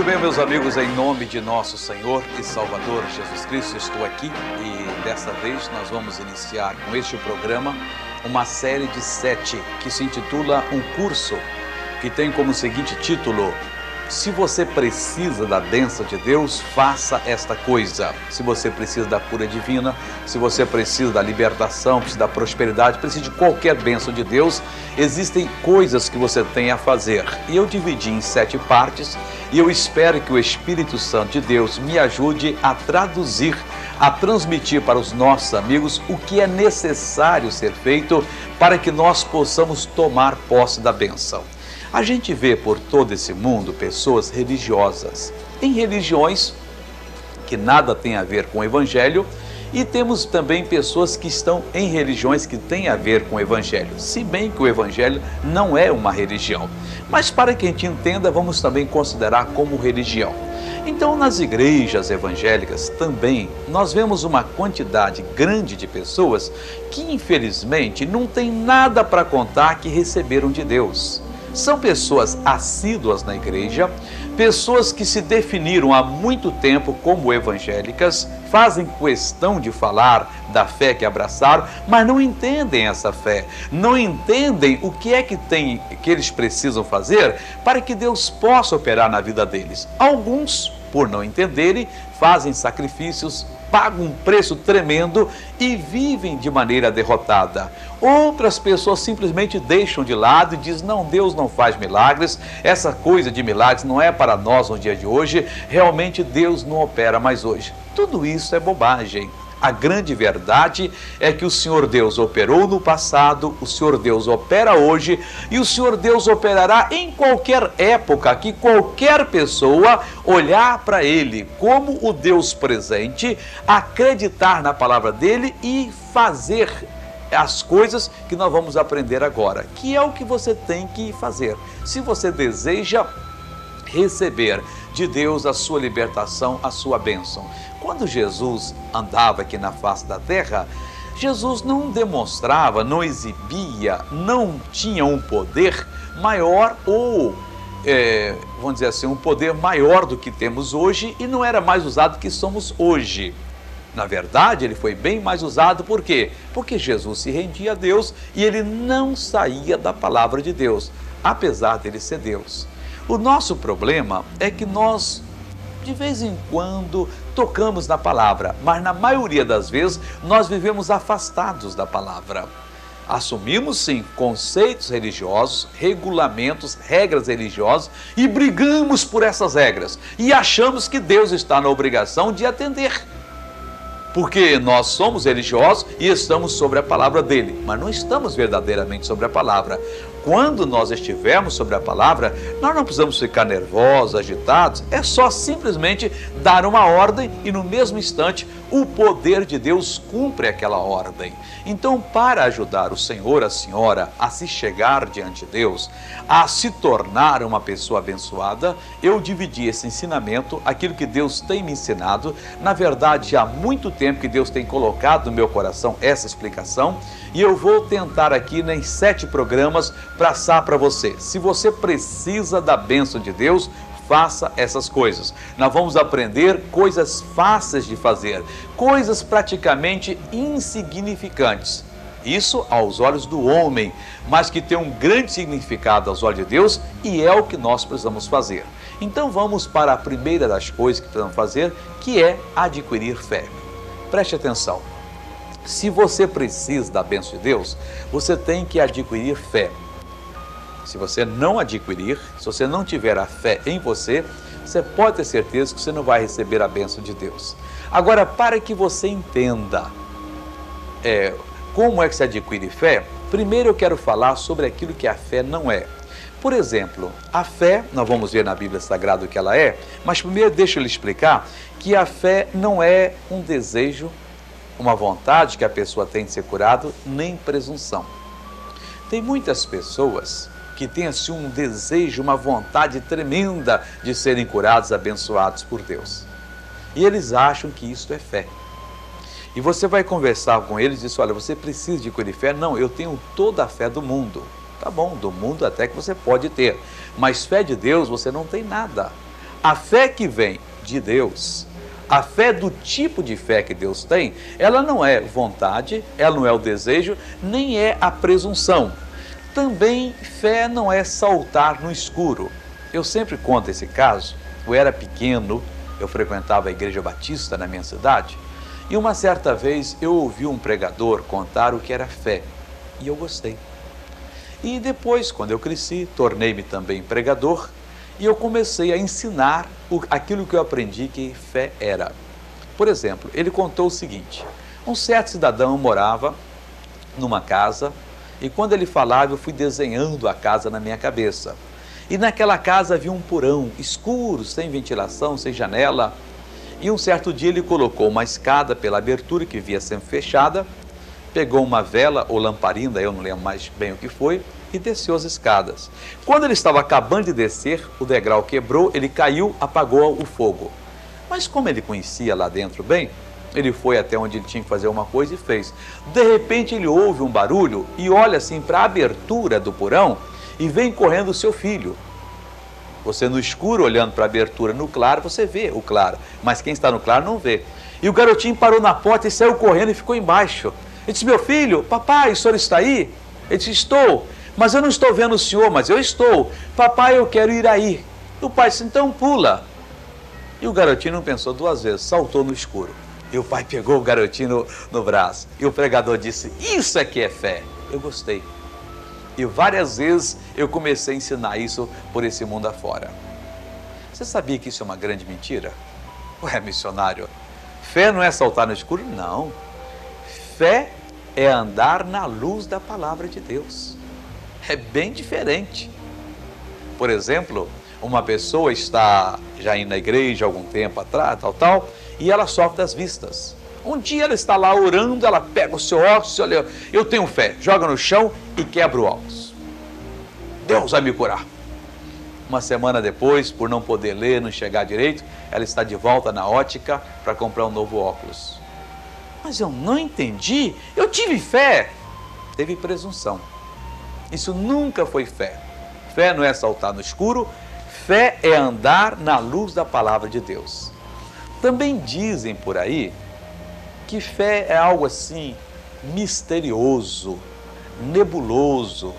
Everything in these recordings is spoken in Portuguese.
bem, meus amigos, em nome de nosso Senhor e Salvador Jesus Cristo, estou aqui e desta vez nós vamos iniciar com este programa uma série de 7 que se intitula Um Curso, que tem como seguinte título: se você precisa da bênção de Deus, faça esta coisa. Se você precisa da cura divina, se você precisa da libertação, precisa da prosperidade, precisa de qualquer bênção de Deus, existem coisas que você tem a fazer. E eu dividi em 7 partes e eu espero que o Espírito Santo de Deus me ajude a traduzir, a transmitir para os nossos amigos o que é necessário ser feito para que nós possamos tomar posse da bênção. A gente vê por todo esse mundo pessoas religiosas, em religiões que nada tem a ver com o Evangelho, e temos também pessoas que estão em religiões que têm a ver com o Evangelho, se bem que o Evangelho não é uma religião. Mas para que a gente entenda, vamos também considerar como religião. Então, nas igrejas evangélicas também, nós vemos uma quantidade grande de pessoas que infelizmente não tem nada para contar que receberam de Deus. São pessoas assíduas na igreja, pessoas que se definiram há muito tempo como evangélicas, fazem questão de falar da fé que abraçaram, mas não entendem essa fé, não entendem o que é que eles precisam fazer para que Deus possa operar na vida deles. Alguns, por não entenderem, fazem sacrifícios, pagam um preço tremendo e vivem de maneira derrotada. Outras pessoas simplesmente deixam de lado e dizem: não, Deus não faz milagres, essa coisa de milagres não é para nós no dia de hoje, realmente Deus não opera mais hoje. Tudo isso é bobagem. A grande verdade é que o Senhor Deus operou no passado, o Senhor Deus opera hoje e o Senhor Deus operará em qualquer época que qualquer pessoa olhar para Ele como o Deus presente, acreditar na palavra dEle e fazer as coisas que nós vamos aprender agora, que é o que você tem que fazer. Se você deseja receber de Deus a sua libertação, a sua bênção. Quando Jesus andava aqui na face da terra, Jesus não demonstrava, não exibia, não tinha um poder maior ou, vamos dizer assim, um poder maior do que temos hoje, e não era mais usado do que somos hoje. Na verdade, ele foi bem mais usado, por quê? Porque Jesus se rendia a Deus e ele não saía da palavra de Deus, apesar dele ser Deus. O nosso problema é que nós, de vez em quando, tocamos na palavra, mas na maioria das vezes nós vivemos afastados da palavra. Assumimos sim conceitos religiosos, regulamentos, regras religiosas e brigamos por essas regras e achamos que Deus está na obrigação de atender. Porque nós somos religiosos e estamos sobre a palavra dele, mas não estamos verdadeiramente sobre a palavra. Quando nós estivermos sobre a palavra, nós não precisamos ficar nervosos, agitados, é só simplesmente dar uma ordem e no mesmo instante o poder de Deus cumpre aquela ordem. Então, para ajudar o senhor, a senhora a se chegar diante de Deus, a se tornar uma pessoa abençoada, eu dividi esse ensinamento, aquilo que Deus tem me ensinado. Na verdade, há muito tempo que Deus tem colocado no meu coração essa explicação, e eu vou tentar aqui em 7 programas passar para você. Se você precisa da bênção de Deus, faça essas coisas. Nós vamos aprender coisas fáceis de fazer, coisas praticamente insignificantes. Isso aos olhos do homem, mas que tem um grande significado aos olhos de Deus, e é o que nós precisamos fazer. Então vamos para a primeira das coisas que precisamos fazer, que é adquirir fé. Preste atenção. Se você precisa da bênção de Deus, você tem que adquirir fé. Se você não adquirir, se você não tiver a fé em você, você pode ter certeza que você não vai receber a bênção de Deus. Agora, para que você entenda como é que se adquire fé, primeiro eu quero falar sobre aquilo que a fé não é. Por exemplo, a fé, nós vamos ver na Bíblia Sagrada o que ela é, mas primeiro deixa eu lhe explicar que a fé não é um desejo, uma vontade que a pessoa tem de ser curado, nem presunção. Tem muitas pessoas que têm assim um desejo, uma vontade tremenda de serem curados, abençoados por Deus. E eles acham que isso é fé. E você vai conversar com eles e diz: olha, você precisa de adquirir fé? Não, eu tenho toda a fé do mundo. Tá bom, do mundo até que você pode ter, mas fé de Deus você não tem nada. A fé que vem de Deus, a fé do tipo de fé que Deus tem, ela não é vontade, ela não é o desejo, nem é a presunção. Também fé não é saltar no escuro. Eu sempre conto esse caso. Eu era pequeno, eu frequentava a igreja batista na minha cidade, e uma certa vez eu ouvi um pregador contar o que era fé, e eu gostei. E depois, quando eu cresci, tornei-me também pregador, e eu comecei a ensinar aquilo que eu aprendi que fé era. Por exemplo, ele contou o seguinte: um certo cidadão morava numa casa, e quando ele falava, eu fui desenhando a casa na minha cabeça. E naquela casa havia um porão escuro, sem ventilação, sem janela. E um certo dia ele colocou uma escada pela abertura que via sempre fechada, pegou uma vela ou lamparina, eu não lembro mais bem o que foi, e desceu as escadas. Quando ele estava acabando de descer, o degrau quebrou, ele caiu, apagou o fogo. Mas como ele conhecia lá dentro bem, ele foi até onde ele tinha que fazer uma coisa e fez. De repente ele ouve um barulho e olha assim para a abertura do porão e vem correndo o seu filho. Você no escuro, olhando para a abertura, no claro, você vê o claro, mas quem está no claro não vê. E o garotinho parou na porta e saiu correndo e ficou embaixo. Ele disse: meu filho, papai, o senhor está aí? Ele disse: estou, mas eu não estou vendo o senhor, mas eu estou. Papai, eu quero ir aí. E o pai disse: então pula. E o garotinho não pensou duas vezes, saltou no escuro. E o pai pegou o garotinho no braço. E o pregador disse: isso é que é fé. Eu gostei. E várias vezes eu comecei a ensinar isso por esse mundo afora. Você sabia que isso é uma grande mentira? Ué, missionário, fé não é saltar no escuro? Não. Fé é andar na luz da palavra de Deus. É bem diferente. Por exemplo, uma pessoa está já indo na igreja há algum tempo atrás, e ela sofre das vistas. Um dia ela está lá orando, ela pega o seu óculos, olha, eu tenho fé, joga no chão e quebra o óculos. Deus vai me curar. Uma semana depois, por não poder ler, não chegar direito, ela está de volta na ótica para comprar um novo óculos. Mas eu não entendi, eu tive fé. Teve presunção. Isso nunca foi fé. Fé não é saltar no escuro, fé é andar na luz da palavra de Deus. Também dizem por aí que fé é algo assim misterioso, nebuloso,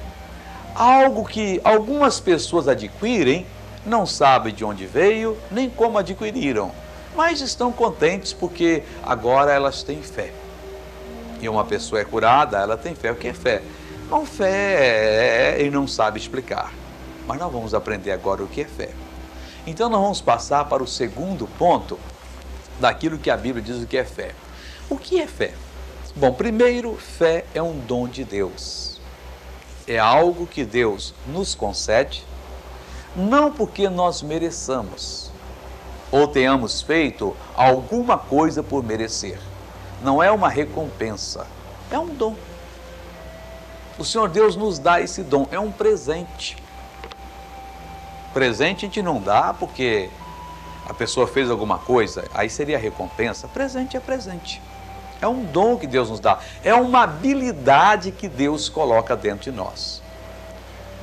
algo que algumas pessoas adquirem, não sabem de onde veio, nem como adquiriram, mas estão contentes porque agora elas têm fé. E uma pessoa é curada, ela tem fé. O que é fé? Não, fé é, e não sabe explicar. Mas nós vamos aprender agora o que é fé. Então nós vamos passar para o segundo ponto daquilo que a Bíblia diz o que é fé. O que é fé? Bom, primeiro, fé é um dom de Deus. É algo que Deus nos concede, não porque nós mereçamos, ou tenhamos feito alguma coisa por merecer. Não é uma recompensa, é um dom. O Senhor Deus nos dá esse dom, é um presente. Presente a gente não dá porque a pessoa fez alguma coisa, aí seria recompensa. Presente é presente. É um dom que Deus nos dá, é uma habilidade que Deus coloca dentro de nós.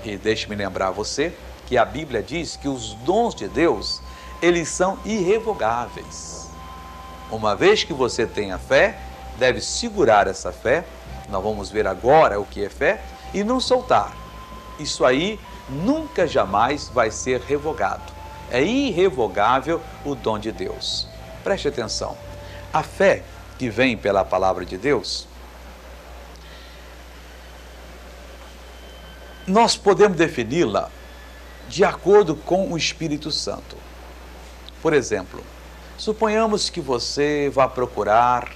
E deixe-me lembrar você que a Bíblia diz que os dons de Deus, eles são irrevogáveis. Uma vez que você tenha fé, deve segurar essa fé, nós vamos ver agora o que é fé, e não soltar. Isso aí nunca jamais vai ser revogado. É irrevogável o dom de Deus. Preste atenção, a fé que vem pela palavra de Deus, nós podemos defini-la de acordo com o Espírito Santo. Por exemplo, suponhamos que você vá procurar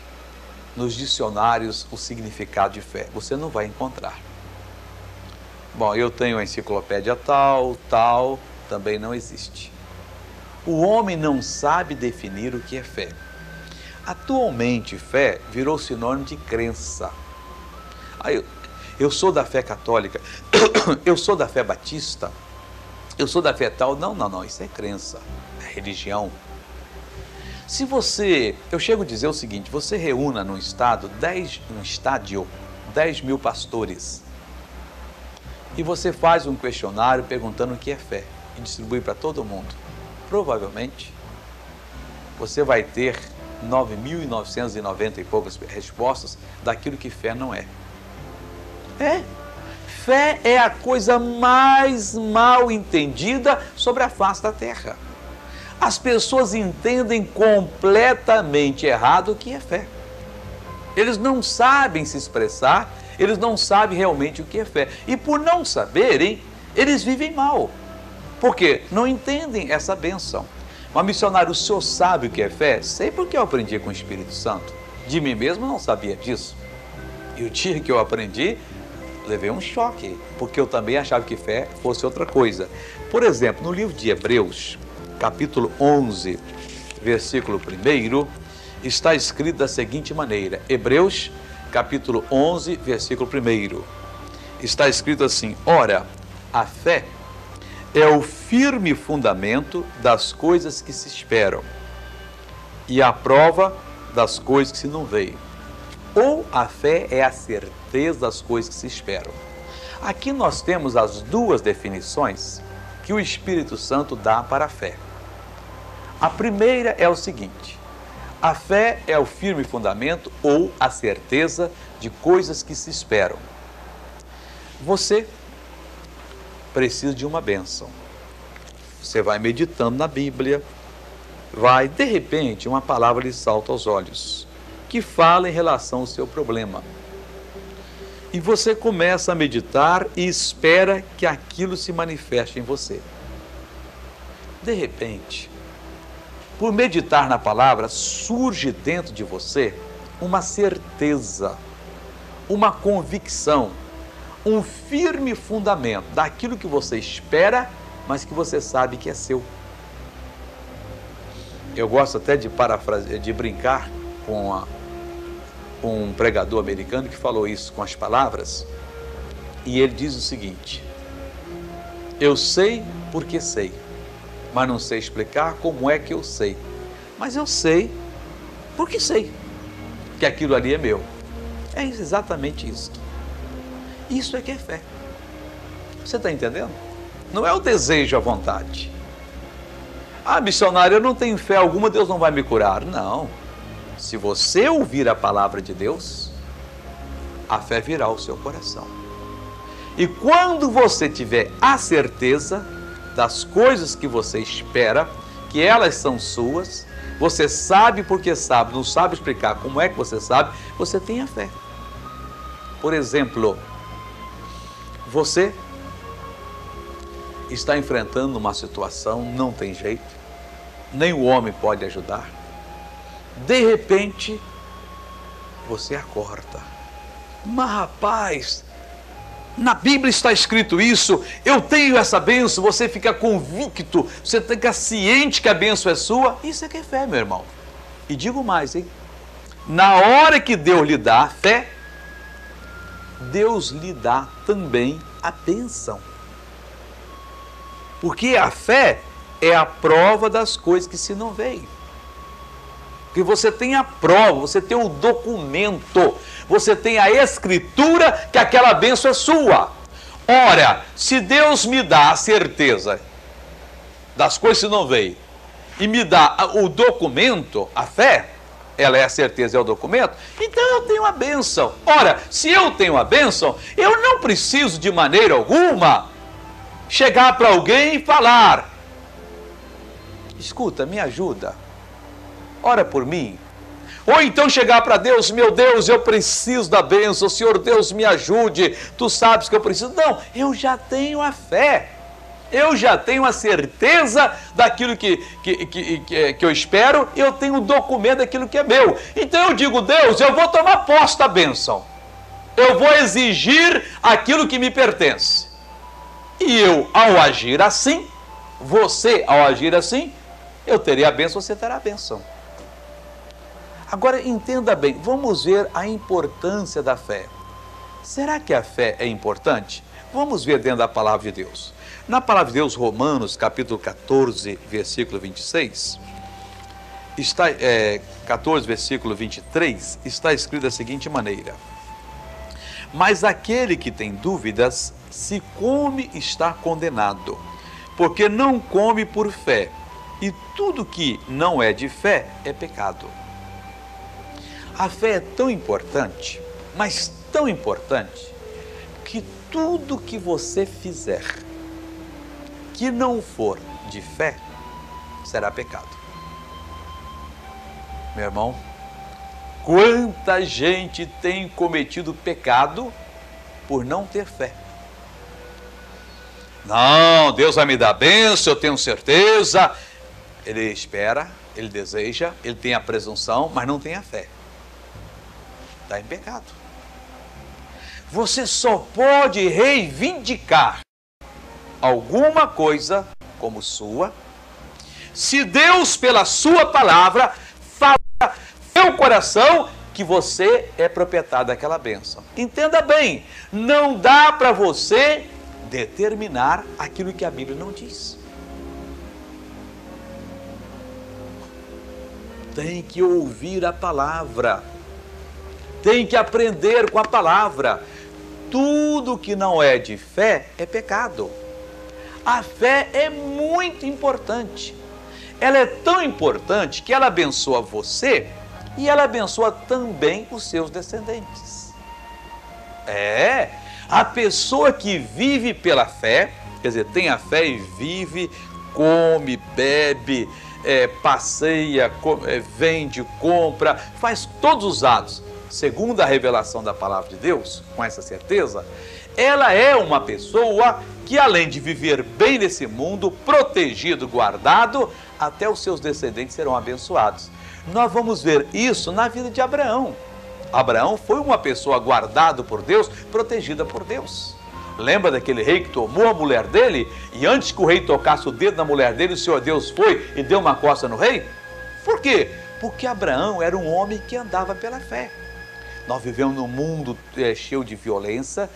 nos dicionários o significado de fé. Você não vai encontrar. Bom, eu tenho a enciclopédia tal, também não existe. O homem não sabe definir o que é fé. Atualmente, fé virou sinônimo de crença. Eu sou da fé católica, eu sou da fé batista, eu sou da fé tal. Não, isso é crença, é religião. Se você, eu chego a dizer o seguinte, você reúna num estádio 10 mil pastores e você faz um questionário perguntando o que é fé e distribui para todo mundo. provavelmente você vai ter 9.990 e poucas respostas daquilo que fé não é. Fé é a coisa mais mal entendida sobre a face da terra. As pessoas entendem completamente errado o que é fé. Eles não sabem se expressar, eles não sabem realmente o que é fé. E por não saberem, eles vivem mal. Porque não entendem essa bênção. Mas missionário, o senhor sabe o que é fé? Sei porque eu aprendi com o Espírito Santo. De mim mesmo eu não sabia disso. E o dia que eu aprendi, levei um choque, porque eu também achava que fé fosse outra coisa. Por exemplo, no livro de Hebreus, capítulo 11, versículo 1, está escrito da seguinte maneira. Hebreus, capítulo 11, versículo 1. Está escrito assim: ora, a fé é o firme fundamento das coisas que se esperam e a prova das coisas que se não veem. Ou a fé é a certeza das coisas que se esperam. Aqui nós temos as duas definições que o Espírito Santo dá para a fé. A primeira é o seguinte: a fé é o firme fundamento ou a certeza de coisas que se esperam. Você precisa de uma bênção. Você vai meditando na Bíblia, de repente, uma palavra lhe salta aos olhos, que fala em relação ao seu problema. E você começa a meditar e espera que aquilo se manifeste em você. De repente, por meditar na palavra, surge dentro de você uma certeza, uma convicção, um firme fundamento daquilo que você espera, mas que você sabe que é seu. Eu gosto até de brincar com um pregador americano que falou isso com as palavras, e ele diz o seguinte: eu sei porque sei, mas não sei explicar como é que eu sei, mas eu sei porque sei que aquilo ali é meu. É exatamente isso. Isso é que é fé. Você está entendendo? Não é o desejo à vontade. Ah, missionário, eu não tenho fé alguma, Deus não vai me curar. Não. Se você ouvir a palavra de Deus, a fé virá ao seu coração. E quando você tiver a certeza das coisas que você espera, que elas são suas, você sabe porque sabe, não sabe explicar como é que você sabe, você tem a fé. Por exemplo, você está enfrentando uma situação, não tem jeito, nem o homem pode ajudar. De repente, você acorda. Mas rapaz, na Bíblia está escrito isso, eu tenho essa bênção, você fica convicto, você fica ciente que a bênção é sua. Isso é que é fé, meu irmão. E digo mais, hein? Na hora que Deus lhe dá a fé, Deus lhe dá também a bênção. Porque a fé é a prova das coisas que se não veem. Porque você tem a prova, você tem o documento, você tem a escritura que aquela bênção é sua. Ora, se Deus me dá a certeza das coisas que não veem e me dá o documento, a fé, ela é a certeza, é o documento, então eu tenho a bênção. Ora, se eu tenho a bênção, eu não preciso de maneira alguma chegar para alguém e falar: escuta, me ajuda, ora por mim. Ou então chegar para Deus: meu Deus, eu preciso da bênção, Senhor Deus, me ajude, tu sabes que eu preciso. Não, eu já tenho a fé. Eu já tenho a certeza daquilo que eu espero, eu tenho o documento daquilo que é meu. Então eu digo: Deus, eu vou tomar posse da bênção. Eu vou exigir aquilo que me pertence. E eu, ao agir assim, você, ao agir assim, eu terei a bênção, você terá a bênção. Agora, entenda bem, vamos ver a importância da fé. Será que a fé é importante? Vamos ver dentro da palavra de Deus. Na palavra de Deus, Romanos, capítulo 14, versículo 26, 14, versículo 23, está escrito da seguinte maneira: mas aquele que tem dúvidas, se come, está condenado, porque não come por fé. E tudo que não é de fé é pecado. A fé é tão importante, mas tão importante, que tudo que você fizer que não for de fé, será pecado. Meu irmão, quanta gente tem cometido pecado por não ter fé. Não, Deus vai me dar bênção, eu tenho certeza. Ele espera, ele deseja, ele tem a presunção, mas não tem a fé. Está em pecado. Você só pode reivindicar alguma coisa como sua, se Deus, pela sua palavra, fala no seu coração que você é proprietário daquela bênção. Entenda bem, não dá para você determinar aquilo que a Bíblia não diz. Tem que ouvir a palavra, tem que aprender com a palavra. Tudo que não é de fé é pecado. A fé é muito importante. Ela é tão importante que ela abençoa você e ela abençoa também os seus descendentes. A pessoa que vive pela fé, quer dizer, tem a fé e vive, come, bebe, passeia, vende, compra, faz todos os atos, segundo a revelação da palavra de Deus, com essa certeza, ela é uma pessoa que, além de viver bem nesse mundo, protegido, guardado, até os seus descendentes serão abençoados. Nós vamos ver isso na vida de Abraão. Abraão foi uma pessoa guardada por Deus, protegida por Deus. Lembra daquele rei que tomou a mulher dele? E antes que o rei tocasse o dedo na mulher dele, o Senhor Deus foi e deu uma coça no rei? Por quê? Porque Abraão era um homem que andava pela fé. Nós vivemos num mundo cheio de violência,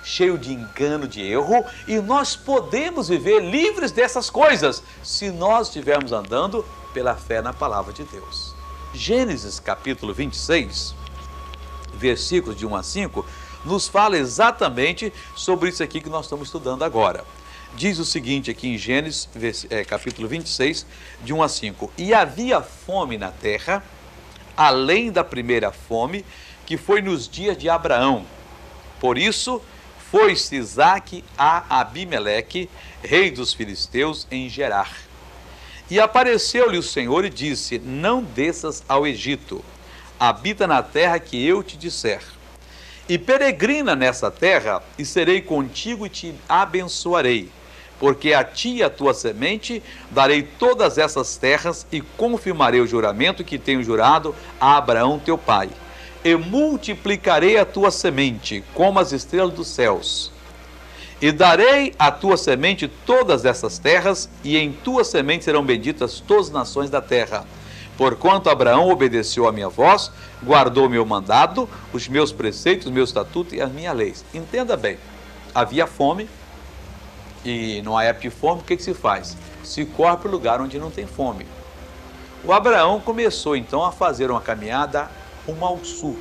cheio de engano, de erro, e nós podemos viver livres dessas coisas, se nós estivermos andando pela fé na palavra de Deus. Gênesis capítulo 26, versículos de 1 a 5, nos fala exatamente sobre isso aqui que nós estamos estudando agora. Diz o seguinte aqui em Gênesis capítulo 26, de 1 a 5. E havia fome na terra, além da primeira fome, que foi nos dias de Abraão. Por isso, foi-se Isaque a Abimeleque, rei dos filisteus, em Gerar. E apareceu-lhe o Senhor e disse: não desças ao Egito, habita na terra que eu te disser. E peregrina nessa terra, e serei contigo e te abençoarei. Porque a ti e a tua semente darei todas essas terras e confirmarei o juramento que tenho jurado a Abraão teu pai. E multiplicarei a tua semente como as estrelas dos céus. E darei à tua semente todas essas terras, e em tua semente serão benditas todas as nações da terra. Porquanto Abraão obedeceu a minha voz, guardou o meu mandado, os meus preceitos, os meus estatutos e as minhas leis. Entenda bem, havia fome, e numa época de fome, o que se faz? Se corre para o lugar onde não tem fome. O Abraão começou então a fazer uma caminhada rumo ao sul,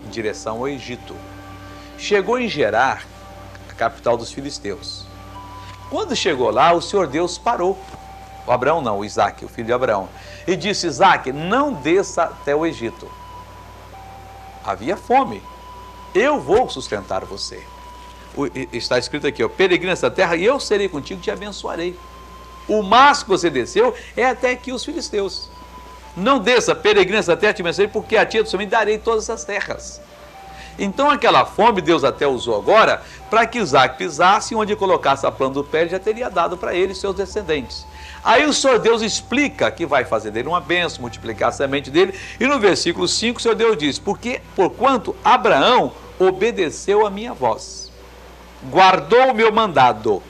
em direção ao Egito. Chegou em Gerar, a capital dos filisteus. Quando chegou lá, o Senhor Deus parou. O Abraão não, o Isaque, o filho de Abraão. E disse: Isaque, não desça até o Egito. Havia fome. Eu vou sustentar você. Está escrito aqui, ó, peregrina nessa terra e eu serei contigo e te abençoarei. O máximo que você desceu é até aqui os filisteus. Não desça, peregrina nessa terra, te abençoarei, porque a ti também darei todas essas terras. Então aquela fome Deus até usou agora para que Isaque pisasse, onde colocasse a planta do pé, ele já teria dado para ele e seus descendentes. Aí o Senhor Deus explica que vai fazer dele uma bênção, multiplicar a semente dele, e no versículo 5 o Senhor Deus diz: porquanto Abraão obedeceu a minha voz, guardou o meu mandado,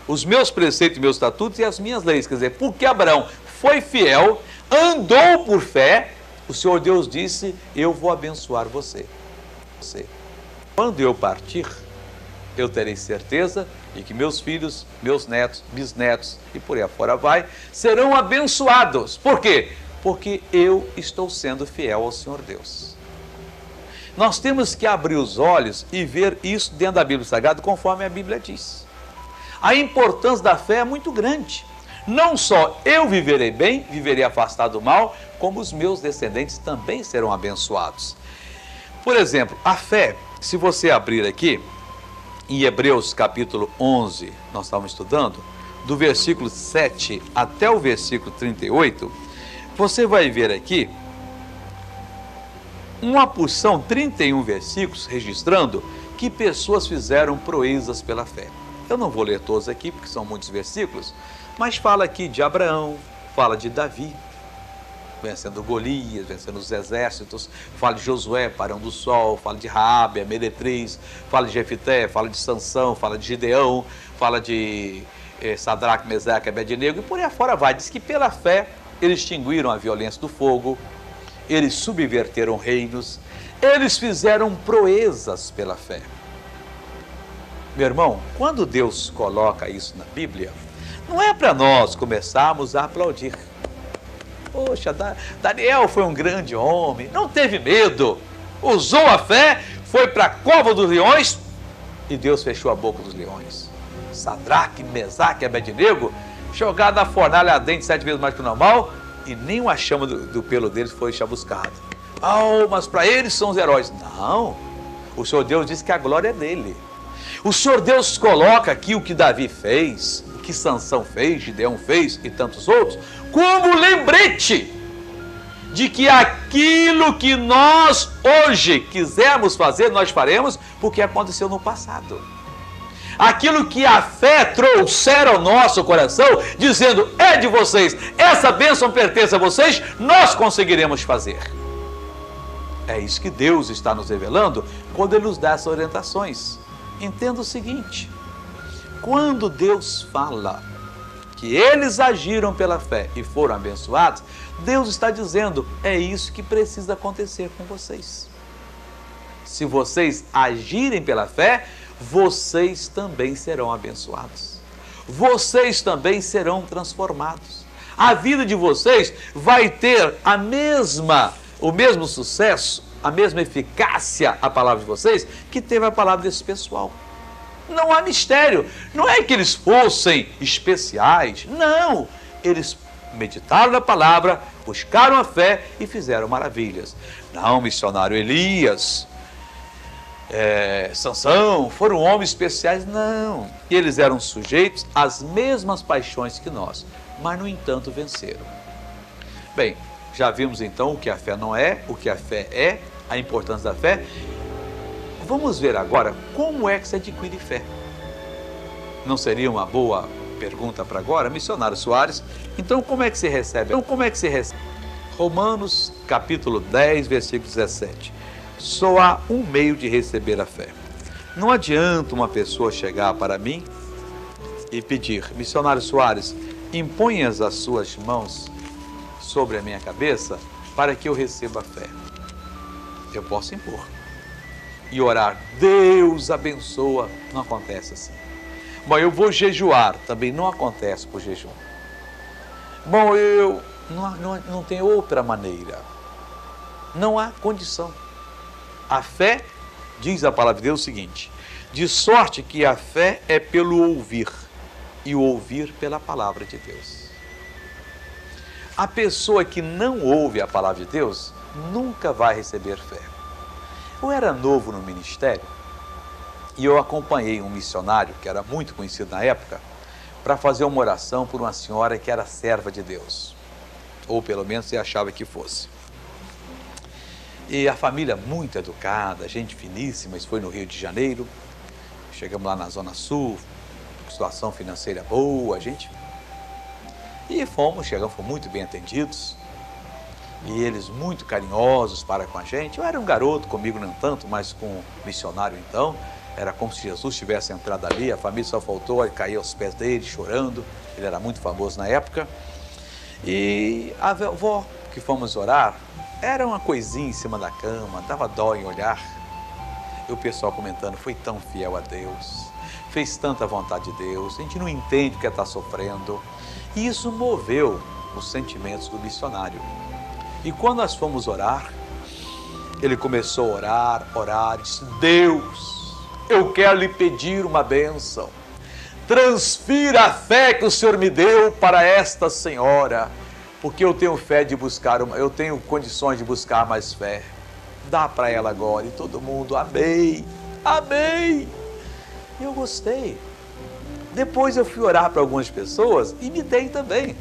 os meus preceitos, meus estatutos e as minhas leis. Quer dizer, porque Abraão foi fiel, andou por fé, o Senhor Deus disse: eu vou abençoar você. Quando eu partir, eu terei certeza de que meus filhos, meus netos, bisnetos e por aí afora vai, serão abençoados. Por quê? Porque eu estou sendo fiel ao Senhor Deus. Nós temos que abrir os olhos e ver isso dentro da Bíblia Sagrada, conforme a Bíblia diz. A importância da fé é muito grande. Não só eu viverei bem, viverei afastado do mal, como os meus descendentes também serão abençoados. Por exemplo, a fé, se você abrir aqui, em Hebreus capítulo 11, nós estávamos estudando, do versículo 7 até o versículo 38, você vai ver aqui uma porção, 31 versículos, registrando que pessoas fizeram proezas pela fé. Eu não vou ler todos aqui, porque são muitos versículos, mas fala aqui de Abraão, fala de Davi, vencendo Golias, vencendo os exércitos, fala de Josué, parão do sol, fala de Raabe, a meretriz, fala de Jefité, fala de Sansão, fala de Gideão, fala de Sadraque, Mesaque, Abednego, e por aí afora vai. Diz que pela fé eles extinguiram a violência do fogo, eles subverteram reinos, eles fizeram proezas pela fé. Meu irmão, quando Deus coloca isso na Bíblia, não é para nós começarmos a aplaudir. Poxa, Daniel foi um grande homem, não teve medo, usou a fé, foi para a cova dos leões e Deus fechou a boca dos leões. Sadraque, Mesaque e Abednego, jogado na fornalha ardente 7 vezes mais que o normal, e nem uma chama do pelo deles foi chamuscada. Mas para eles são os heróis. Não, o Senhor Deus diz que a glória é dele. O Senhor Deus coloca aqui o que Davi fez, o que Sansão fez, Gideão fez e tantos outros, como lembrete de que aquilo que nós hoje quisermos fazer, nós faremos, porque aconteceu no passado. Aquilo que a fé trouxer ao nosso coração, dizendo, é de vocês, essa bênção pertence a vocês, nós conseguiremos fazer. É isso que Deus está nos revelando quando Ele nos dá essas orientações. Entenda o seguinte, quando Deus fala que eles agiram pela fé e foram abençoados, Deus está dizendo, é isso que precisa acontecer com vocês. Se vocês agirem pela fé, vocês também serão abençoados. Vocês também serão transformados. A vida de vocês vai ter o mesmo sucesso, a mesma eficácia, a palavra de vocês, que teve a palavra desse pessoal. Não há mistério. Não é que eles fossem especiais. Não. Eles meditaram na palavra, buscaram a fé e fizeram maravilhas. Não, missionário Elias, Sansão, foram homens especiais, não. Eles eram sujeitos às mesmas paixões que nós, mas no entanto venceram. Bem, já vimos então o que a fé não é, o que a fé é, a importância da fé. Vamos ver agora como é que se adquire fé. Não seria uma boa pergunta para agora? Missionário Soares, então como é que se recebe? Romanos capítulo 10, versículo 17. Só há um meio de receber a fé. Não adianta uma pessoa chegar para mim e pedir, missionário Soares, imponhas as suas mãos sobre a minha cabeça para que eu receba a fé. Eu posso impor e orar, Deus abençoa, não acontece assim. Bom, eu vou jejuar, também não acontece por jejum. Bom, eu não tenho outra maneira, não há condição. A fé, diz a palavra de Deus o seguinte, de sorte que a fé é pelo ouvir, e o ouvir pela palavra de Deus. A pessoa que não ouve a palavra de Deus, nunca vai receber fé. Eu era novo no ministério, e eu acompanhei um missionário, que era muito conhecido na época, para fazer uma oração por uma senhora que era serva de Deus, ou pelo menos ele achava que fosse. E a família muito educada, gente finíssima, isso foi no Rio de Janeiro. Chegamos lá na Zona Sul, situação financeira boa, E fomos muito bem atendidos. E eles muito carinhosos para com a gente. Eu era um garoto, comigo não tanto, mas com o missionário então. Era como se Jesus tivesse entrado ali, a família só faltou cair aos pés dele, chorando. Ele era muito famoso na época. E a avó que fomos orar, era uma coisinha em cima da cama, dava dó em olhar. E o pessoal comentando, foi tão fiel a Deus, fez tanta vontade de Deus, a gente não entende o que está sofrendo. E isso moveu os sentimentos do missionário. E quando nós fomos orar, ele começou a orar, disse, Deus, eu quero lhe pedir uma bênção. transfira a fé que o Senhor me deu para esta senhora, porque eu tenho fé de buscar, eu tenho condições de buscar mais fé. Dá para ela agora. E todo mundo, amém, amém. E eu gostei. Depois eu fui orar para algumas pessoas e me dei também.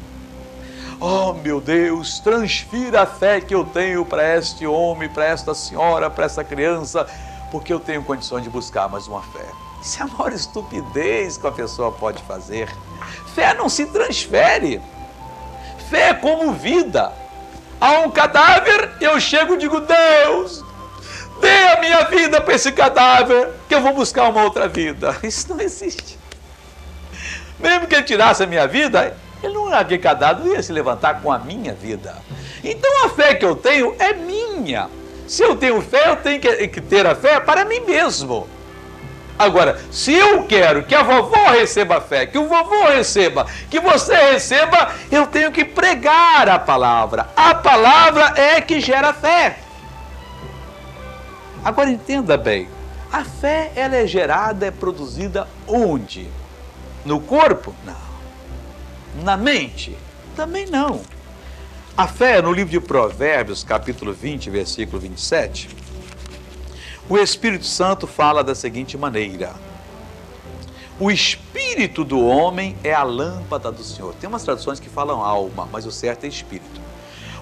Oh, meu Deus, transfira a fé que eu tenho para este homem, para esta senhora, para essa criança, porque eu tenho condições de buscar mais uma fé. Isso é a maior estupidez que a pessoa pode fazer. Fé não se transfere. Fé é como vida. Há um cadáver, eu chego e digo, Deus, dê a minha vida para esse cadáver, que eu vou buscar uma outra vida. Isso não existe. Mesmo que ele tirasse a minha vida, ele não ia, cadáver não ia se levantar com a minha vida. Então a fé que eu tenho é minha. Se eu tenho fé, eu tenho que ter a fé para mim mesmo. Agora, se eu quero que a vovó receba fé, que o vovô receba, que você receba, eu tenho que pregar a palavra. A palavra é que gera fé. Agora entenda bem, a fé ela é gerada, é produzida onde? No corpo? Não. Na mente? Também não. A fé, no livro de Provérbios, capítulo 20, versículo 27, o Espírito Santo fala da seguinte maneira: o espírito do homem é a lâmpada do Senhor. Tem umas traduções que falam alma, mas o certo é espírito.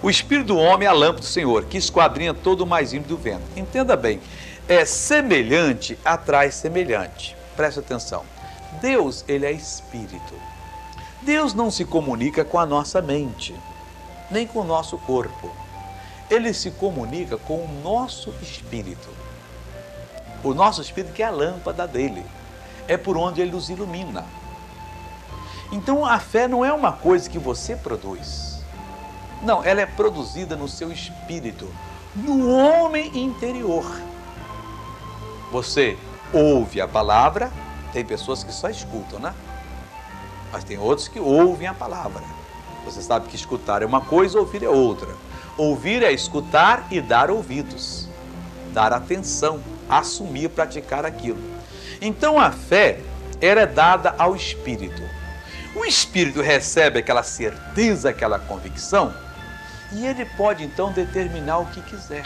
O espírito do homem é a lâmpada do Senhor, que esquadrinha todo o mais íntimo do vento. Entenda bem, é semelhante atrai semelhante. Preste atenção. Deus, ele é espírito. Deus não se comunica com a nossa mente, nem com o nosso corpo. Ele se comunica com o nosso espírito. O nosso espírito que é a lâmpada dele. É por onde ele nos ilumina. Então a fé não é uma coisa que você produz. Não, ela é produzida no seu espírito, no homem interior. Você ouve a palavra, tem pessoas que só escutam, né? Mas tem outros que ouvem a palavra. Você sabe que escutar é uma coisa, ouvir é outra. Ouvir é escutar e dar ouvidos, dar atenção, assumir, praticar aquilo. Então a fé era dada ao Espírito. O Espírito recebe aquela certeza, aquela convicção, e ele pode então determinar o que quiser,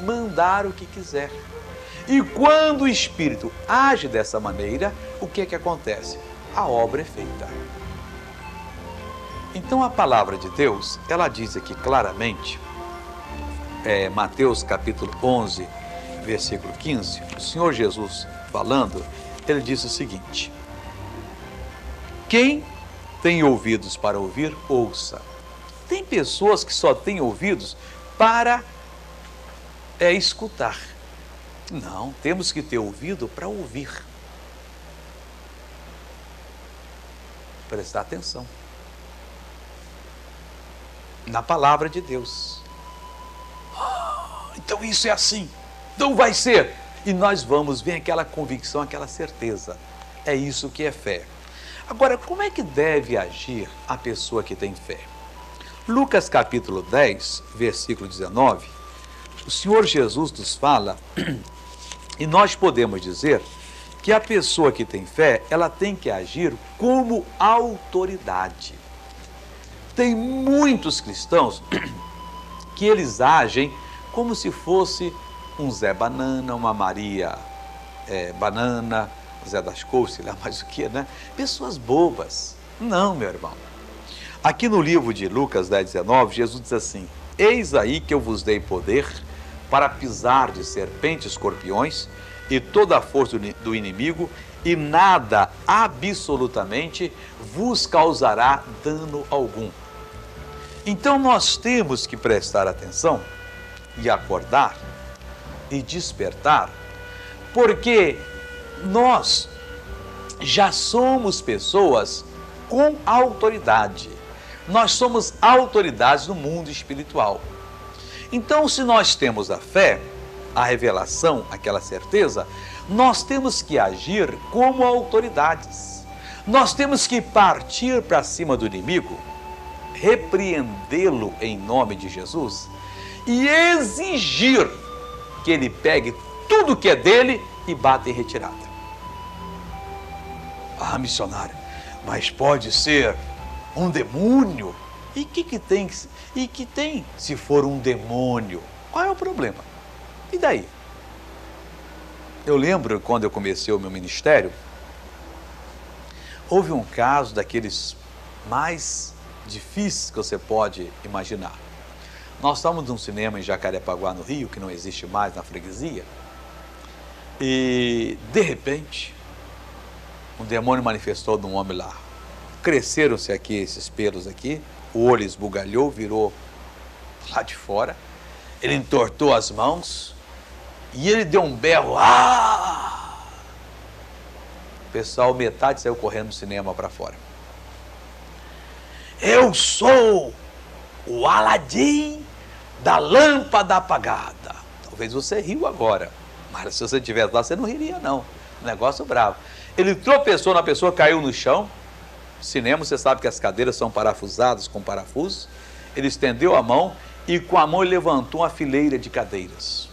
mandar o que quiser. E quando o Espírito age dessa maneira, o que é que acontece? A obra é feita. Então a palavra de Deus, ela diz aqui claramente, Mateus capítulo 11, versículo 15, o Senhor Jesus falando, ele disse o seguinte: quem tem ouvidos para ouvir, ouça. Tem pessoas que só têm ouvidos para escutar. Não, temos que ter ouvido para ouvir. Prestar atenção na palavra de Deus. Então isso é assim, então vai ser. E nós vamos ver aquela convicção, aquela certeza. É isso que é fé. Agora, como é que deve agir a pessoa que tem fé? Lucas capítulo 10, versículo 19, o Senhor Jesus nos fala, e nós podemos dizer que a pessoa que tem fé, ela tem que agir como autoridade. Tem muitos cristãos que eles agem como se fosse um Zé Banana, uma Maria Banana, Zé das Couves, sei lá mais o que, né? Pessoas bobas. Não, meu irmão. Aqui no livro de Lucas 10, 19, Jesus diz assim: eis aí que eu vos dei poder para pisar de serpentes, escorpiões e toda a força do inimigo, e nada absolutamente vos causará dano algum. Então nós temos que prestar atenção e acordar e despertar, porque nós já somos pessoas com autoridade. Nós somos autoridades no mundo espiritual. Então, se nós temos a fé, a revelação, aquela certeza, nós temos que agir como autoridades. Nós temos que partir para cima do inimigo, repreendê-lo em nome de Jesus e exigir que ele pegue tudo que é dele e bata em retirada. Ah, missionário, mas pode ser um demônio. E que tem? E que tem se for um demônio? Qual é o problema? E daí? Eu lembro quando eu comecei o meu ministério, houve um caso daqueles mais difíceis que você pode imaginar. Nós estávamos num cinema em Jacarepaguá, no Rio, que não existe mais, na freguesia, e de repente um demônio manifestou num homem lá. Cresceram-se aqui esses pelos aqui, o olho esbugalhou, virou lá de fora, ele entortou as mãos e ele deu um berro. Ah! O pessoal, metade saiu correndo do cinema para fora. Eu sou o Aladim da lâmpada apagada. Talvez você riu agora, mas se você estivesse lá, você não riria não. Negócio bravo. Ele tropeçou na pessoa, caiu no chão. Cinema, você sabe que as cadeiras são parafusadas com parafusos. Ele estendeu a mão e com a mão ele levantou uma fileira de cadeiras.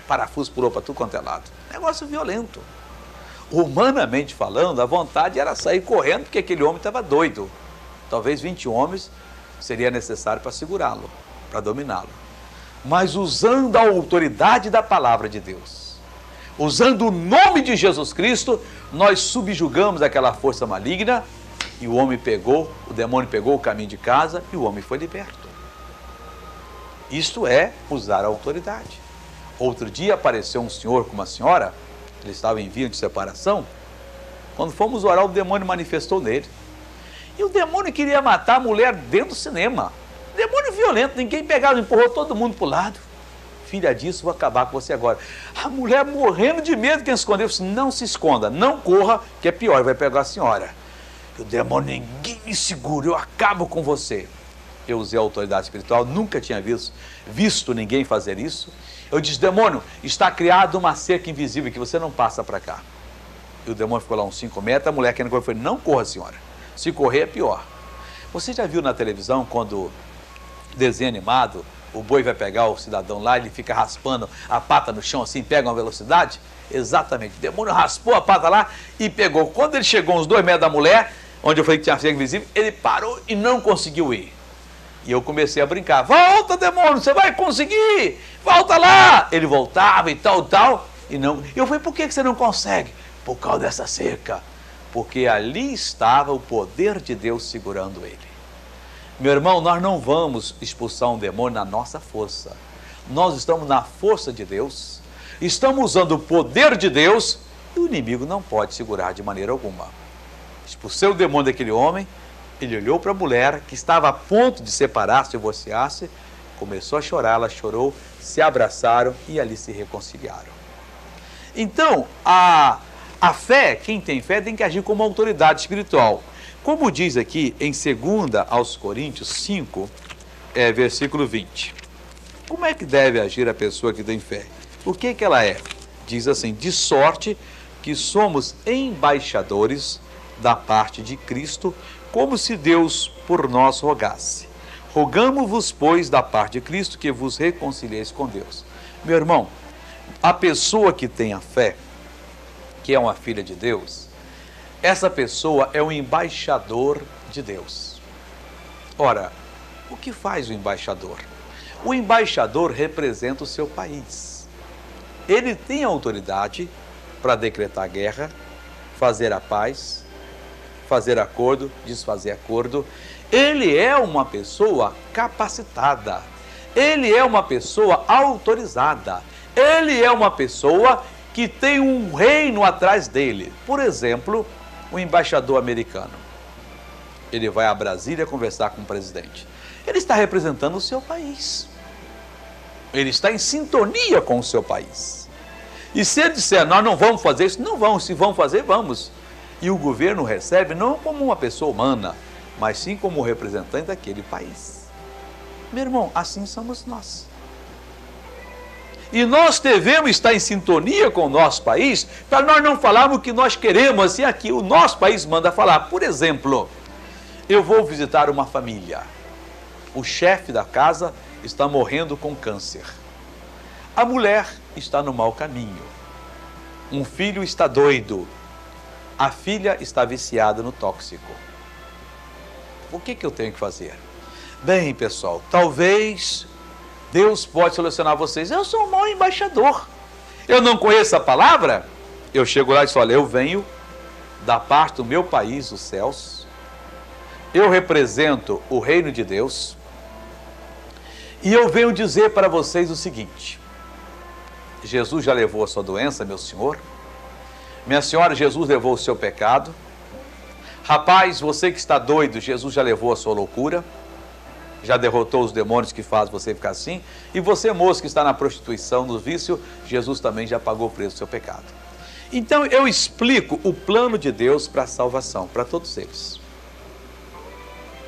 Parafuso pulou para tudo quanto é lado. Negócio violento. Humanamente falando, a vontade era sair correndo porque aquele homem estava doido. Talvez 20 homens seria necessário para segurá-lo, para dominá-lo. Mas usando a autoridade da palavra de Deus, usando o nome de Jesus Cristo, nós subjugamos aquela força maligna e o homem pegou, o demônio pegou o caminho de casa e o homem foi liberto. Isto é usar a autoridade. Outro dia apareceu um senhor com uma senhora, ele estava em via de separação. Quando fomos orar, o demônio manifestou nele. E o demônio queria matar a mulher dentro do cinema. Demônio violento, ninguém pegava, empurrou todo mundo para o lado. Filha disso, vou acabar com você agora. A mulher morrendo de medo, quem se escondeu, disse, não se esconda, não corra, que é pior, vai pegar a senhora. E o demônio, ninguém me segura, eu acabo com você. Eu usei a autoridade espiritual, nunca tinha visto ninguém fazer isso. Eu disse, demônio, está criada uma cerca invisível que você não passa para cá. E o demônio ficou lá uns 5 metros, a mulher querendo correr, foi, não corra, senhora. Se correr é pior. Você já viu na televisão, quando desenho animado, o boi vai pegar o cidadão lá, ele fica raspando a pata no chão assim, pega uma velocidade? Exatamente, o demônio raspou a pata lá e pegou. Quando ele chegou uns 2 metros da mulher, onde eu falei que tinha cerca invisível, ele parou e não conseguiu ir. E eu comecei a brincar, volta demônio, você vai conseguir, volta lá. Ele voltava e tal, e não. Eu falei, por que você não consegue? Por causa dessa cerca. Porque ali estava o poder de Deus segurando ele. Meu irmão, nós não vamos expulsar um demônio na nossa força. Nós estamos na força de Deus, estamos usando o poder de Deus e o inimigo não pode segurar de maneira alguma. Expulsei o demônio daquele homem, ele olhou para a mulher que estava a ponto de separar-se, divorciar-se, começou a chorar, ela chorou, se abraçaram e ali se reconciliaram. Então, a fé, quem tem fé tem que agir como autoridade espiritual. Como diz aqui em 2 aos Coríntios 5, versículo 20. Como é que deve agir a pessoa que tem fé? O que ela é? Diz assim, de sorte que somos embaixadores da parte de Cristo, como se Deus por nós rogasse. Rogamo-vos, pois, da parte de Cristo, que vos reconcilieis com Deus. Meu irmão, a pessoa que tem a fé, que é uma filha de Deus, essa pessoa é um embaixador de Deus. Ora, o que faz o embaixador? O embaixador representa o seu país. Ele tem autoridade para decretar guerra, fazer a paz, fazer acordo, desfazer acordo. Ele é uma pessoa capacitada. Ele é uma pessoa autorizada. Ele é uma pessoa que tem um reino atrás dele. Por exemplo, o embaixador americano. Ele vai a Brasília conversar com o presidente. Ele está representando o seu país. Ele está em sintonia com o seu país. E se ele disser, nós não vamos fazer isso, não vamos. Se vamos fazer, vamos. E o governo recebe não como uma pessoa humana, mas sim como representante daquele país. Meu irmão, assim somos nós. E nós devemos estar em sintonia com o nosso país, para nós não falarmos o que nós queremos, assim aqui o nosso país manda falar. Por exemplo, eu vou visitar uma família. O chefe da casa está morrendo com câncer. A mulher está no mau caminho. Um filho está doido. A filha está viciada no tóxico. O que eu tenho que fazer? Bem, pessoal, talvez Deus pode solucionar vocês. Eu sou um mau embaixador. Eu não conheço a palavra? Eu chego lá e digo, olha, eu venho da parte do meu país, os céus. Eu represento o reino de Deus. E eu venho dizer para vocês o seguinte. Jesus já levou a sua doença, meu senhor. Minha senhora, Jesus levou o seu pecado. Rapaz, você que está doido, Jesus já levou a sua loucura. Já derrotou os demônios que fazem você ficar assim. E você, moço, que está na prostituição, no vício, Jesus também já pagou o preço do seu pecado. Então eu explico o plano de Deus para a salvação, para todos eles.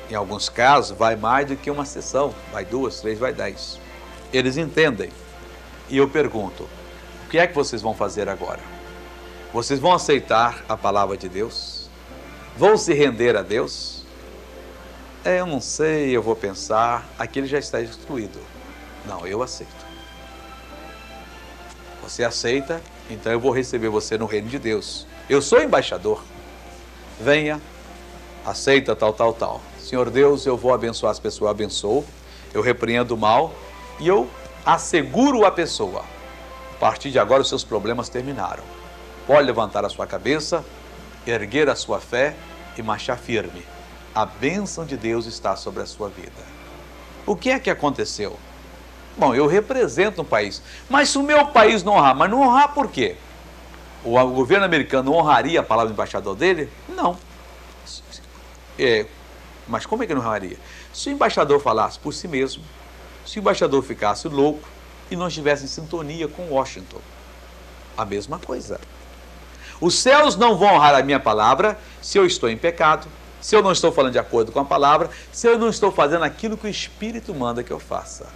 Em alguns casos vai mais do que uma sessão, vai 2, 3, vai 10. Eles entendem. E eu pergunto, o que é que vocês vão fazer agora? Vocês vão aceitar a palavra de Deus? Vão se render a Deus? Eu não sei, eu vou pensar, aquele já está excluído. Não, eu aceito. Você aceita, então eu vou receber você no reino de Deus. Eu sou embaixador. Venha, aceita tal. Senhor Deus, eu vou abençoar as pessoas, eu abençoo, eu repreendo o mal e eu asseguro a pessoa. A partir de agora os seus problemas terminaram. Pode levantar a sua cabeça, erguer a sua fé e marchar firme. A bênção de Deus está sobre a sua vida. O que é que aconteceu? Bom, eu represento um país, mas se o meu país não honrar, mas não honrar por quê? O governo americano não honraria a palavra do embaixador dele? Não. Mas como é que não honraria? Se o embaixador falasse por si mesmo, se o embaixador ficasse louco e não estivesse em sintonia com Washington, a mesma coisa. Os céus não vão honrar a minha palavra se eu estou em pecado, se eu não estou falando de acordo com a palavra, se eu não estou fazendo aquilo que o Espírito manda que eu faça.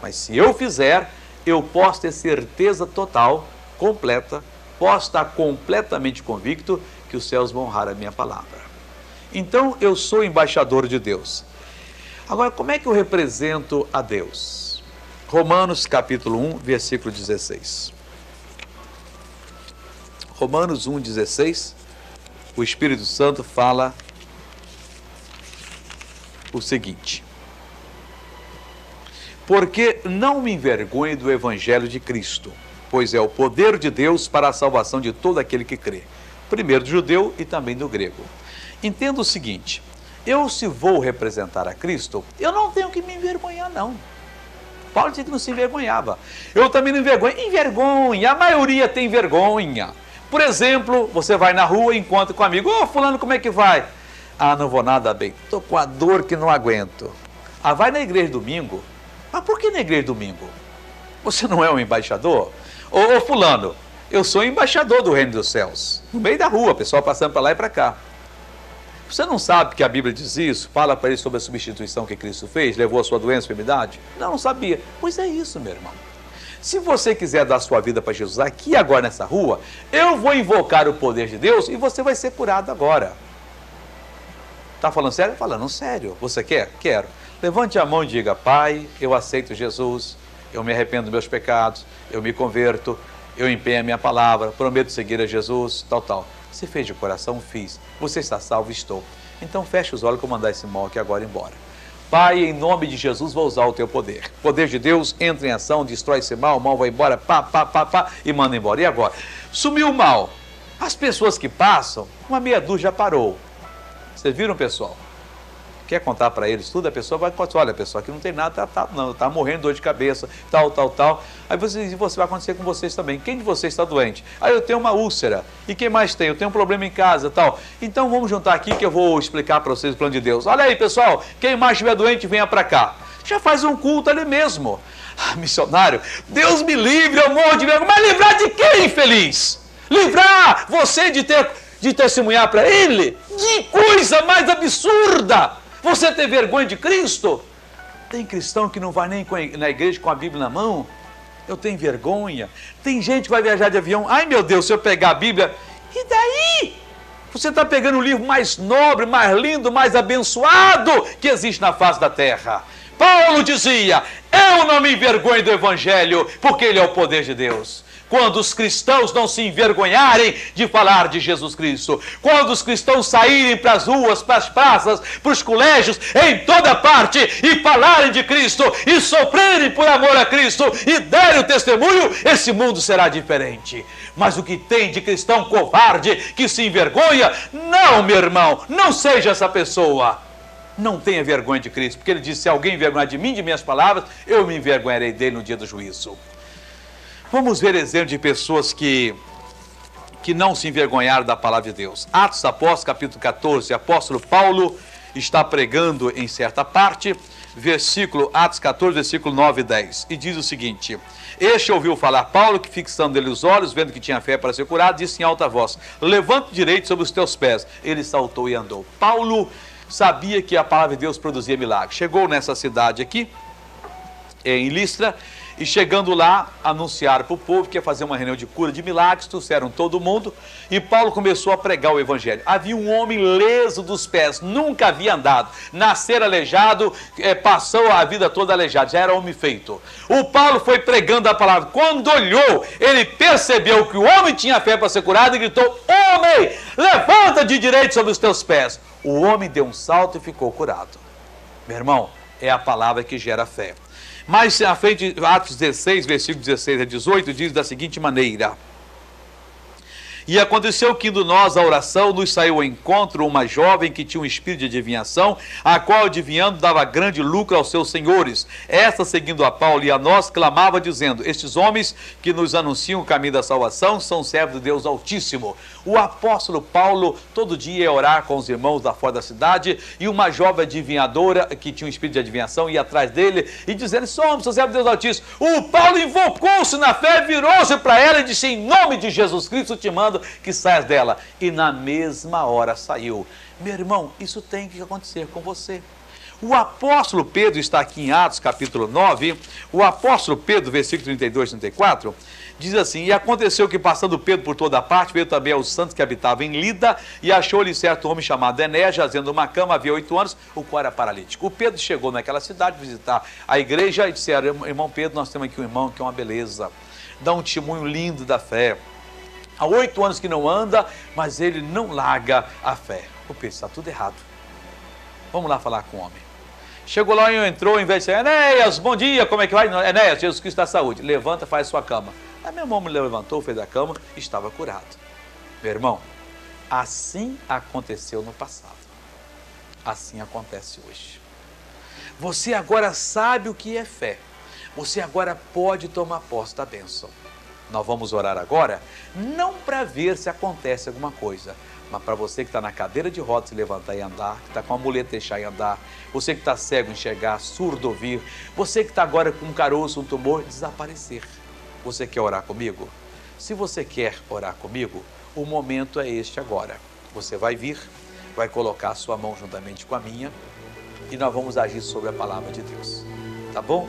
Mas se eu fizer, eu posso ter certeza total, completa, posso estar completamente convicto que os céus vão honrar a minha palavra. Então, eu sou embaixador de Deus. Agora, como é que eu represento a Deus? Romanos capítulo 1, versículo 16. Romanos 1, 16, o Espírito Santo fala o seguinte: porque não me envergonho do Evangelho de Cristo, pois é o poder de Deus para a salvação de todo aquele que crê, primeiro do judeu e também do grego. Entenda o seguinte, eu se vou representar a Cristo, eu não tenho que me envergonhar não. Paulo disse que não se envergonhava. Eu também não envergonho. Envergonha, a maioria tem vergonha. Por exemplo, você vai na rua e encontra com um amigo, ô fulano, como é que vai? Ah, não vou nada bem, estou com a dor que não aguento. Ah, vai na igreja domingo? Mas por que na igreja domingo? Você não é um embaixador? Ô fulano, eu sou embaixador do reino dos céus. No meio da rua, pessoal passando para lá e para cá. Você não sabe que a Bíblia diz isso? Fala para ele sobre a substituição que Cristo fez, levou a sua doença e enfermidade? Não sabia. Pois é isso, meu irmão. Se você quiser dar sua vida para Jesus aqui agora nessa rua, eu vou invocar o poder de Deus e você vai ser curado agora. Está falando sério? Falando sério. Você quer? Quero. Levante a mão e diga, Pai, eu aceito Jesus, eu me arrependo dos meus pecados, eu me converto, eu empenho a minha palavra, prometo seguir a Jesus, tal. Você fez de coração? Fiz. Você está salvo? Estou. Então feche os olhos que eu vou mandar esse mal aqui agora embora. Pai, em nome de Jesus, vou usar o teu poder. Poder de Deus, entra em ação, destrói esse mal, o mal vai embora, e manda embora. E agora? Sumiu o mal. As pessoas que passam, uma meia dúzia já parou. Vocês viram, pessoal? Quer contar para eles tudo? A pessoa vai contar, olha, pessoal, aqui não tem nada, tá morrendo, dor de cabeça, tal. Aí você vai acontecer com vocês também. Quem de vocês está doente? Ah, eu tenho uma úlcera. E quem mais tem? Eu tenho um problema em casa, tal. Então vamos juntar aqui que eu vou explicar para vocês o plano de Deus. Olha aí, pessoal, quem mais estiver doente, venha para cá. Já faz um culto ali mesmo. Ah, missionário, Deus me livre, eu morro de vergonha. Mas livrar de quem, infeliz? Livrar você de testemunhar para ele? Que coisa mais absurda! Você ter vergonha de Cristo? Tem cristão que não vai nem na igreja com a Bíblia na mão? Eu tenho vergonha. Tem gente que vai viajar de avião. Ai meu Deus, se eu pegar a Bíblia, e daí? Você está pegando o livro mais nobre, mais lindo, mais abençoado que existe na face da terra. Paulo dizia, eu não me envergonho do Evangelho, porque ele é o poder de Deus. quando os cristãos não se envergonharem de falar de Jesus Cristo, quando os cristãos saírem para as ruas, para as praças, para os colégios, em toda parte, e falarem de Cristo, e sofrerem por amor a Cristo, e derem o testemunho, esse mundo será diferente. Mas o que tem de cristão covarde, que se envergonha, não, meu irmão, não seja essa pessoa. Não tenha vergonha de Cristo, porque ele disse: se alguém envergonhar de mim, de minhas palavras, eu me envergonharei dele no dia do juízo. Vamos ver exemplo de pessoas que não se envergonharam da palavra de Deus. Atos dos Apóstolos, capítulo 14, apóstolo Paulo está pregando em certa parte, Atos 14, versículo 9 e 10, e diz o seguinte: este ouviu falar Paulo, que fixando nele os olhos, vendo que tinha fé para ser curado, disse em alta voz: levanta direito sobre os teus pés. Ele saltou e andou. Paulo sabia que a palavra de Deus produzia milagres. Chegou nessa cidade aqui, em Listra, e chegando lá, anunciaram para o povo que ia fazer uma reunião de cura de milagres, trouxeram todo mundo, e Paulo começou a pregar o evangelho. Havia um homem leso dos pés, nunca havia andado, nascer aleijado, passou a vida toda aleijado, já era homem feito. O Paulo foi pregando a palavra. Quando olhou, ele percebeu que o homem tinha fé para ser curado e gritou: homem, levanta de direito sobre os teus pés. O homem deu um salto e ficou curado. Meu irmão, é a palavra que gera fé. Mais à frente, Atos 16, versículo 16 a 18, diz da seguinte maneira: e aconteceu que, indo nós à oração, nos saiu ao encontro uma jovem que tinha um espírito de adivinhação, a qual, adivinhando, dava grande lucro aos seus senhores. Esta, seguindo a Paulo e a nós, clamava, dizendo: estes homens que nos anunciam o caminho da salvação são servos de Deus Altíssimo. O apóstolo Paulo todo dia ia orar com os irmãos da fora da cidade, e uma jovem adivinhadora que tinha um espírito de adivinhação ia atrás dele e dizendo: somos servos de Deus Altíssimo. O Paulo invocou-se na fé, virou-se para ela e disse: em nome de Jesus Cristo te mando que saias dela. E na mesma hora saiu. Meu irmão, isso tem que acontecer com você. O apóstolo Pedro está aqui em Atos capítulo 9, o apóstolo Pedro, versículo 32 e 34, diz assim: e aconteceu que, passando Pedro por toda parte, veio também aos santos que habitavam em Lida, e achou-lhe certo homem chamado Enéas, jazendo numa cama, havia 8 anos, o qual era paralítico. O Pedro chegou naquela cidade visitar a igreja e disseram: irmão Pedro, nós temos aqui um irmão que é uma beleza, dá um testemunho lindo da fé. Há 8 anos que não anda, mas ele não larga a fé. O Pedro: está tudo errado. Vamos lá falar com o homem. Chegou lá e entrou, ao invés de dizer: Enéas, bom dia, como é que vai? Enéas, Jesus Cristo dá saúde. Levanta, faz sua cama. Aí meu irmão me levantou, fez a cama e estava curado. Meu irmão, assim aconteceu no passado. Assim acontece hoje. Você agora sabe o que é fé. Você agora pode tomar posse da bênção. Nós vamos orar agora, não para ver se acontece alguma coisa, mas para você que está na cadeira de rodas se levantar e andar, que está com a muleta deixar e andar, você que está cego enxergar, surdo ouvir, você que está agora com um caroço, um tumor, desaparecer. Você quer orar comigo? Se você quer orar comigo, o momento é este agora. Você vai vir, vai colocar a sua mão juntamente com a minha e nós vamos agir sobre a palavra de Deus. Tá bom?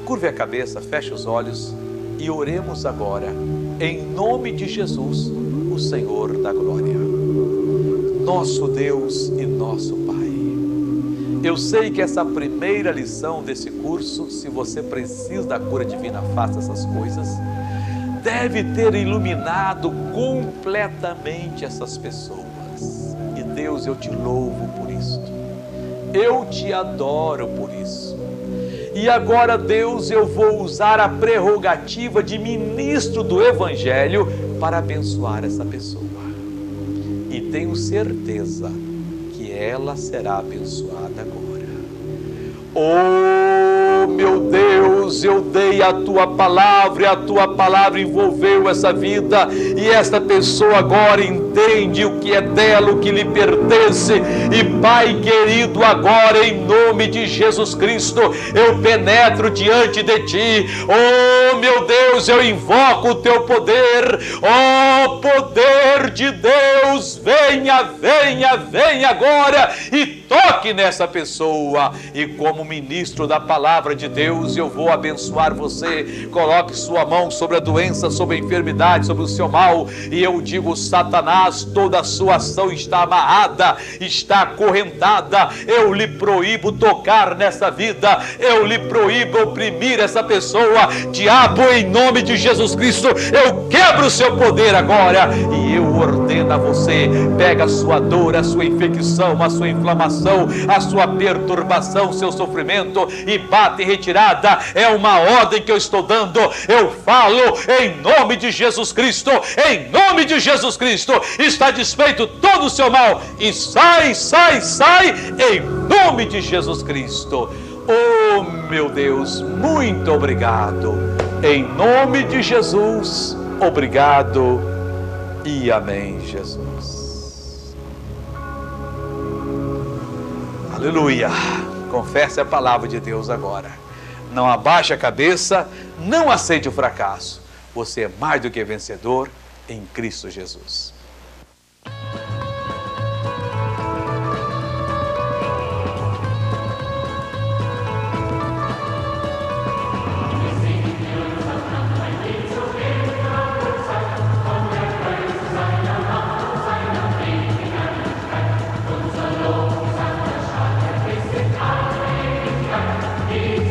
Curve a cabeça, feche os olhos e oremos agora, em nome de Jesus, o Senhor da glória. Nosso Deus e nosso Pai, eu sei que essa primeira lição desse curso, se você precisa da cura divina, faça essas coisas, deve ter iluminado completamente essas pessoas. E Deus, eu te louvo por isso. Eu te adoro por isso. E agora, Deus, eu vou usar a prerrogativa de ministro do Evangelho para abençoar essa pessoa. E tenho certeza que ela será abençoada agora. Oh, meu Deus, eu dei a tua palavra e a tua palavra envolveu essa vida e esta pessoa agora entende o que é dela, o que lhe pertence. E Pai querido, agora em nome de Jesus Cristo, eu penetro diante de ti. Oh, meu Deus, eu invoco o teu poder. Oh, poder de Deus, venha, venha, venha agora e toque nessa pessoa. E como ministro da palavra de Deus, eu vou abençoar você. Coloque sua mão sobre a doença, sobre a enfermidade, sobre o seu mal, e eu digo: Satanás, toda a sua ação está amarrada, está acorrentada. Eu lhe proíbo tocar nessa vida, eu lhe proíbo oprimir essa pessoa. Diabo, em nome de Jesus Cristo, eu quebro o seu poder agora, e eu ordeno a você: pega a sua dor, a sua infecção, a sua inflamação, a sua perturbação, seu sofrimento, e bate em retirada. É uma ordem que eu estou dando. Eu falo em nome de Jesus Cristo, em nome de Jesus Cristo, está desfeito todo o seu mal, e sai, sai, sai, em nome de Jesus Cristo. Oh meu Deus, muito obrigado, em nome de Jesus, obrigado e amém, Jesus. Aleluia. Confesse a palavra de Deus agora. Não abaixe a cabeça, não aceite o fracasso. Você é mais do que vencedor em Cristo Jesus. He